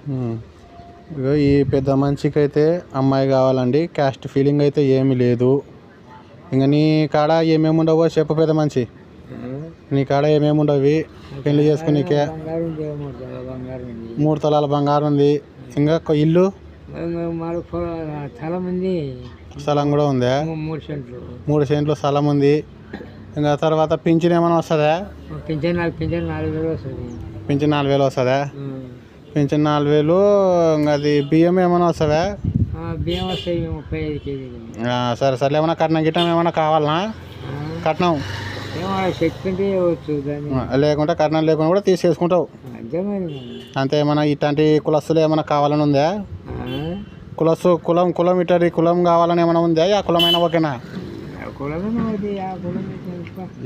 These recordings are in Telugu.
హ్మ్. ఇగో ఈ పెద్ద మనిషికైతే అమ్మాయి కావాలండి. క్యాస్ట్ ఫీలింగ్ అయితే ఏమీ లేదు. ఇంక నీ కాడ ఏమేమి ఉండవో చెప్పు పెద్ద మనిషి. నీ కాడ ఏమేమి ఉండవి పెళ్లి చేసుకునికే? బంగారం ఉంది, 3 తులాల బంగారం ఉంది. 3 తులాల బంగారం ఉంది. ఇంకా ఇల్లు మాకు స్థలం ఉంది, స్థలం కూడా ఉందా? 3 సెంట్లు. 3 సెంట్లు స్థలం ఉంది. ఇంకా తర్వాత పింఛన్ ఏమైనా వస్తుందా? పింఛన్ 4,000 వస్తుంది. పింఛన్ 4,000 వస్తుందా? పింఛన్ 4,000. ఇంకా అది బియ్యం ఏమైనా వస్తుందా? బియ్యం వస్తాయి 35 కేజీలు. సరే సరే. ఏమైనా కట్నం గిట్నం ఏమైనా కావాలనా? కట్నం ఏమో చెప్తుంటే వచ్చు దాన్ని. లేకుంటే కట్నం లేకుండా కూడా తీసేసుకుంటావు అంతే. ఏమైనా ఇట్లాంటి కులస్తులు ఏమైనా కావాలని ఉందా? కులం ఇట్లాంటి కులం కావాలని ఏమైనా ఉందా? యా కులమైనా ఓకేనా?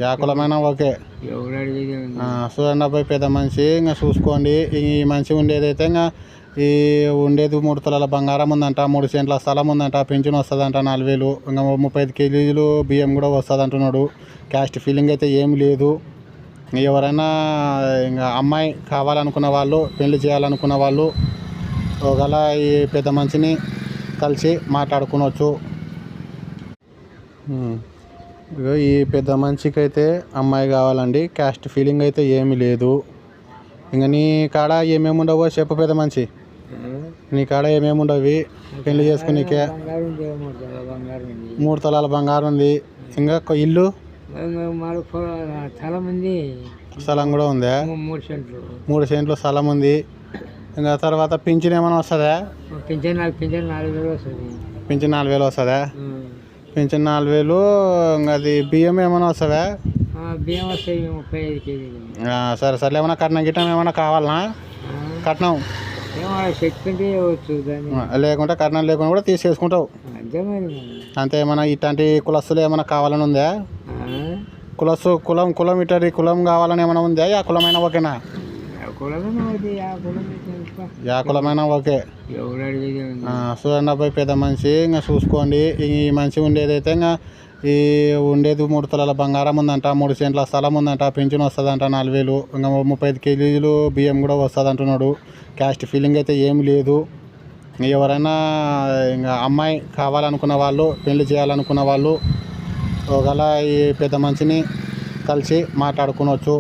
యా కులమైనా ఓకే. చూడండి అబ్బాయి పెద్ద మనిషి, ఇంకా చూసుకోండి. ఈ మనిషి ఉండేదైతే ఇంకా ఉండేది 3 తులాల బంగారం ఉందంట, 3 సెంట్ల స్థలం ఉందంట, పింఛన్ వస్తుందంట 4,000. ఇంకా 35 కేజీలు బియ్యం కూడా వస్తుంది అంటున్నాడు. క్యాస్ట్ ఫీలింగ్ అయితే ఏమి లేదు. ఎవరైనా ఇంకా అమ్మాయి కావాలనుకున్న వాళ్ళు, పెళ్లి చేయాలనుకున్న వాళ్ళు ఒకవేళ ఈ పెద్ద మనిషిని కలిసి మాట్లాడుకోవచ్చు. ఇగో ఈ పెద్ద మనిషికి అయితే అమ్మాయి కావాలండి. క్యాస్ట్ ఫీలింగ్ అయితే ఏమీ లేదు. ఇంకా నీ కాడ ఏమేమి ఉండవో చెప్పు పెద్ద మనిషి. నీ కాడ ఏమేమి ఉండవి పెళ్లి చేసుకునికే? 3 తులాల బంగారం ఉంది. ఇంకా ఇల్లు స్థలం ఉంది, స్థలం కూడా ఉందా? 3 సెంట్లు. 3 సెంట్లు స్థలం ఉంది. ఇంకా తర్వాత పింఛన్ ఏమైనా వస్తుందా? పింఛన్ 4,000 వస్తుంది. పింఛన్ 4,000 వస్తుందా? పింఛన్ 4,000. ఇంకా అది బియ్యం ఏమైనా వస్తుందా? బియ్యం వస్తాయి 35 కేజీలు. సరే సరే. ఏమైనా కట్నం గిట్నం ఏమైనా కావాలనా? కట్నం ఏమో చెప్తుంటే వచ్చు దాన్ని. లేకుంటే కట్నం లేకుండా కూడా తీసేసుకుంటావు అంతే. ఏమైనా ఇట్లాంటి కులస్తులు ఏమైనా కావాలని ఉందా? కులం ఇట్లాంటి కులం కావాలని ఏమైనా ఉందా? యా కులమైనా ఓకేనా? యా కులమైనా ఓకే. చూడండి అబ్బాయి పెద్ద మనిషి, ఇంకా చూసుకోండి. ఈ మనిషి ఉండేదైతే ఇంకా ఉండేది 3 తులాల బంగారం ఉందంట, 3 సెంట్ల స్థలం ఉందంట, పింఛన్ వస్తుందంట 4,000. ఇంకా 35 కేజీలు బియ్యం కూడా వస్తుంది అంటున్నాడు. క్యాస్ట్ ఫీలింగ్ అయితే ఏమి లేదు. ఎవరైనా ఇంకా అమ్మాయి కావాలనుకున్న వాళ్ళు, పెళ్లి చేయాలనుకున్న వాళ్ళు ఒకవేళ ఈ పెద్ద మనిషిని కలిసి మాట్లాడుకోవచ్చు.